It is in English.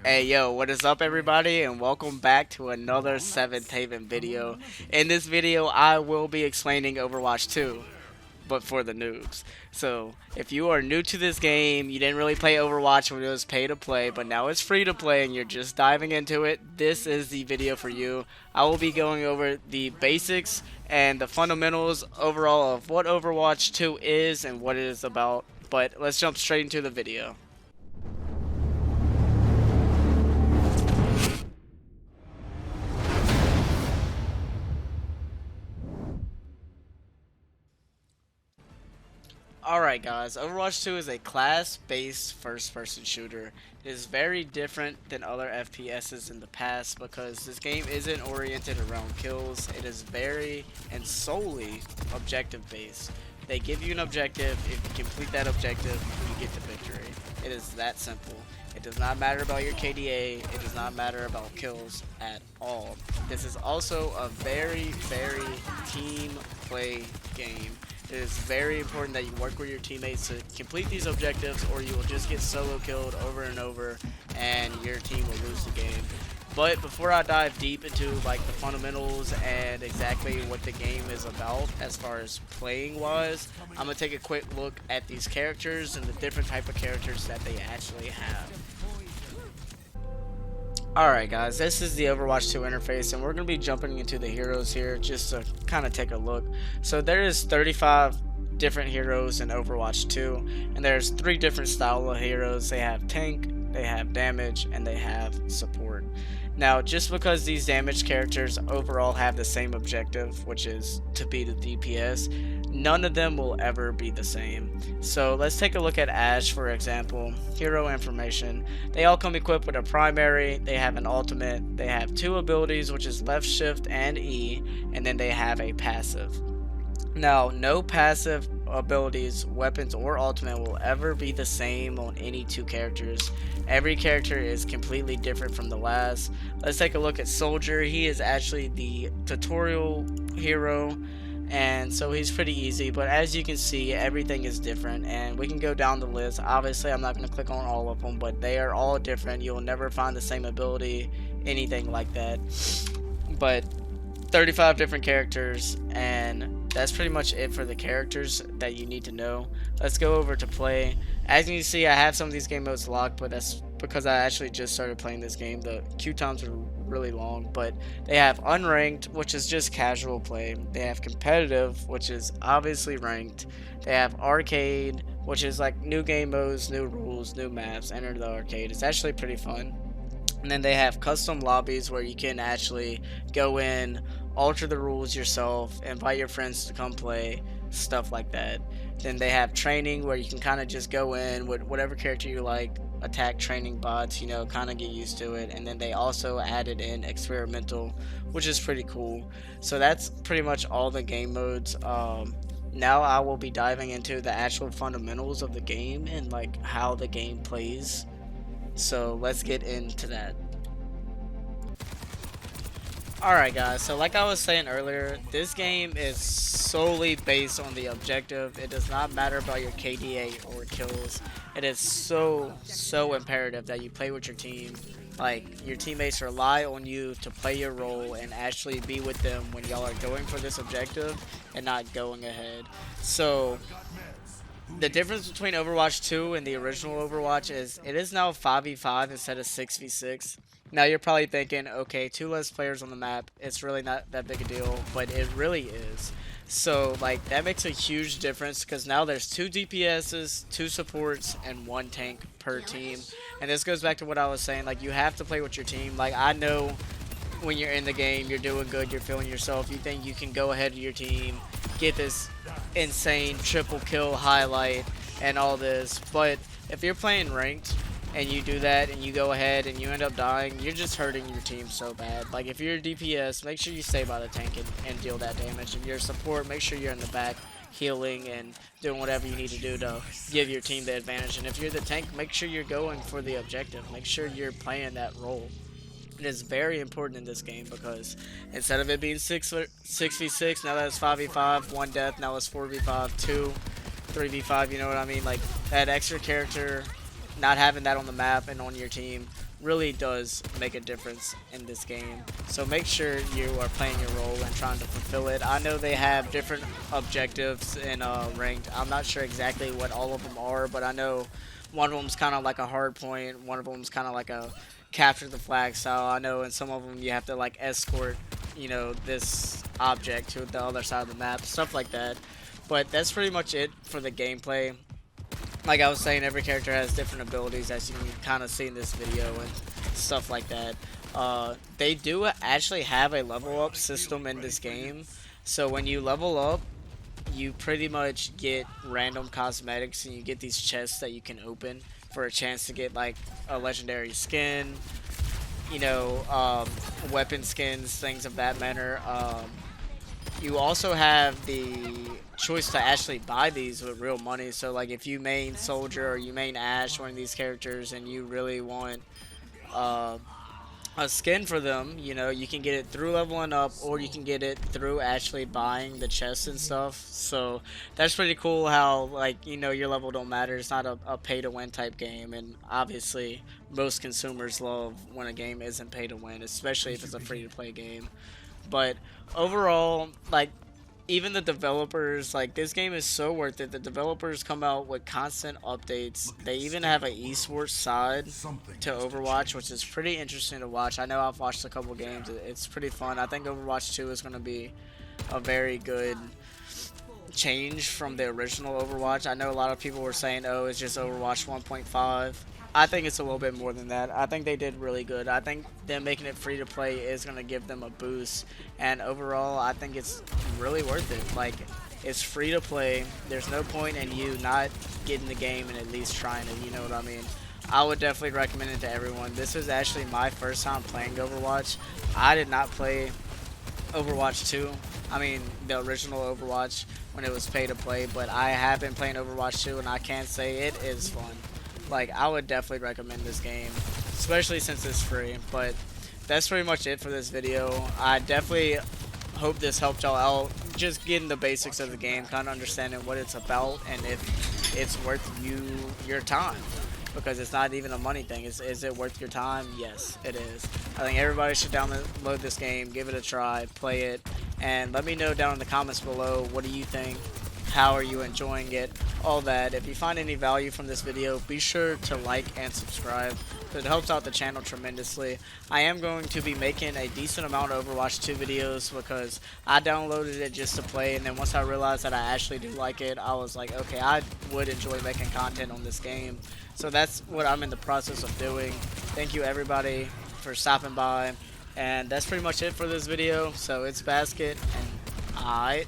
Hey yo, what is up everybody and welcome back to another 7th Haven video. In this video I will be explaining Overwatch 2, but for the noobs. So if you are new to this game, you didn't really play Overwatch when it was pay to play, but now it's free to play and you're just diving into it, this is the video for you. I will be going over the basics and the fundamentals overall of what Overwatch 2 is and what it is about, but let's jump straight into the video. Alright guys, Overwatch 2 is a class-based first-person shooter. It is very different than other FPSs in the past because this game isn't oriented around kills. It is very and solely objective-based. They give you an objective, if you complete that objective, you get the victory. It is that simple. It does not matter about your KDA, it does not matter about kills at all. This is also a very team play game. It is very important that you work with your teammates to complete these objectives or you will just get solo killed over and over and your team will lose the game. But before I dive deep into like the fundamentals and exactly what the game is about as far as playing wise, I'm going to take a quick look at these characters and the different type of characters that they actually have. Alright guys, this is the Overwatch 2 interface and we're going to be jumping into the heroes here just to kind of take a look. So there is 35 different heroes in Overwatch 2 and there's 3 different style of heroes. They have tank, they have damage, and they have support. Now just because these damage characters overall have the same objective, which is to be the DPS, none of them will ever be the same. So let's take a look at Ashe for example. Hero information. They all come equipped with a primary, they have an ultimate, they have 2 abilities which is left shift and E, and then they have a passive. Now, no passive abilities, weapons, or ultimate will ever be the same on any 2 characters. Every character is completely different from the last. Let's take a look at Soldier. He is actually the tutorial hero, and so he's pretty easy, but as you can see everything is different and we can go down the list. Obviously I'm not going to click on all of them, but they are all different. You'll never find the same ability, anything like that. But 35 different characters, and that's pretty much it for the characters that you need to know. Let's go over to play. As you can see, I have some of these game modes locked, but that's because I actually just started playing this game. The queue times are really long, but they have unranked, which is just casual play. They have competitive, which is obviously ranked. They have arcade, which is like new game modes, new rules, new maps. Enter the arcade. It's actually pretty fun. And then they have custom lobbies where you can actually go in, alter the rules yourself, invite your friends to come play, stuff like that. Then they have training where you can kind of just go in with whatever character you like, attack training bots, you know, kind of get used to it. And then they also added in experimental, which is pretty cool. So that's pretty much all the game modes. Now I will be diving into the actual fundamentals of the game and like how the game plays. So let's get into that. Alright guys, so like I was saying earlier, this game is solely based on the objective. It does not matter about your KDA or kills. It is so imperative that you play with your team. Like, your teammates rely on you to play your role and actually be with them when y'all are going for this objective and not going ahead. So the difference between Overwatch 2 and the original Overwatch is it is now 5v5 instead of 6v6. Now you're probably thinking, okay, 2 less players on the map, it's really not that big a deal, but it really is. So like that makes a huge difference because now there's 2 DPSs, 2 supports, and 1 tank per team. And this goes back to what I was saying, like you have to play with your team. Like I know when you're in the game, you're doing good, you're feeling yourself, you think you can go ahead of your team, get this insane triple kill highlight and all this, but if you're playing ranked and you do that and you go ahead and you end up dying, you're just hurting your team so bad. Like if you're a DPS, make sure you stay by the tank and deal that damage. If you're a support, make sure you're in the back healing and doing whatever you need to do to give your team the advantage. And if you're the tank, make sure you're going for the objective. Make sure you're playing that role. It is very important in this game because instead of it being 6v6, now that's 5v5, 1 death, now it's 4v5, 2, 3v5, you know what I mean? Like, that extra character, not having that on the map and on your team really does make a difference in this game. So make sure you are playing your role and trying to fulfill it. I know they have different objectives in ranked. I'm not sure exactly what all of them are, but I know one of them's kind of like a hard point. One of them's kind of like a capture the flag style. I know in some of them you have to like escort, this object to the other side of the map, stuff like that. But that's pretty much it for the gameplay. Like I was saying, every character has different abilities, as you can kind of see in this video and stuff like that. They do actually have a level up system in this game. So when you level up, you pretty much get random cosmetics and you get these chests that you can open for a chance to get like a legendary skin, weapon skins, things of that manner. You also have the choice to actually buy these with real money. So like if you main Soldier or you main Ash, one of these characters, and you really want uh, a skin for them, you can get it through leveling up, or you can get it through actually buying the chests and stuff. So that's pretty cool how, like, your level don't matter. It's not a pay to win type game, and obviously most consumers love when a game isn't pay to win, especially if it's a free to play game. But overall, like, even the developers, like, this game is so worth it. The developers come out with constant updates. They even have an esports side to Overwatch, which is pretty interesting to watch. I know I've watched a couple games. It's pretty fun. I think Overwatch 2 is going to be a very good change from the original Overwatch. I know a lot of people were saying, oh, it's just Overwatch 1.5. I think it's a little bit more than that. I think they did really good. I think them making it free to play is going to give them a boost. And overall, I think it's really worth it. Like, it's free to play. There's no point in you not getting the game and at least trying it. You know what I mean? I would definitely recommend it to everyone. This is actually my first time playing Overwatch. I did not play Overwatch 2. I mean, the original Overwatch when it was pay to play. But I have been playing Overwatch 2, and I can say it is fun. Like, I would definitely recommend this game, especially since it's free. But that's pretty much it for this video. I definitely hope this helped y'all out, just getting the basics of the game, kind of understanding what it's about and if it's worth your time, because it's not even a money thing. Is it worth your time? Yes, it is. I think everybody should download this game, give it a try, play it, and let me know down in the comments below, what do you think? How are you enjoying it? All that. If you find any value from this video, be sure to like and subscribe, because it helps out the channel tremendously. I am going to be making a decent amount of Overwatch 2 videos, because I downloaded it just to play, and then once I realized that I actually do like it, I was like, okay, I would enjoy making content on this game. So that's what I'm in the process of doing. Thank you everybody for stopping by, and that's pretty much it for this video. So it's Basket, and alright.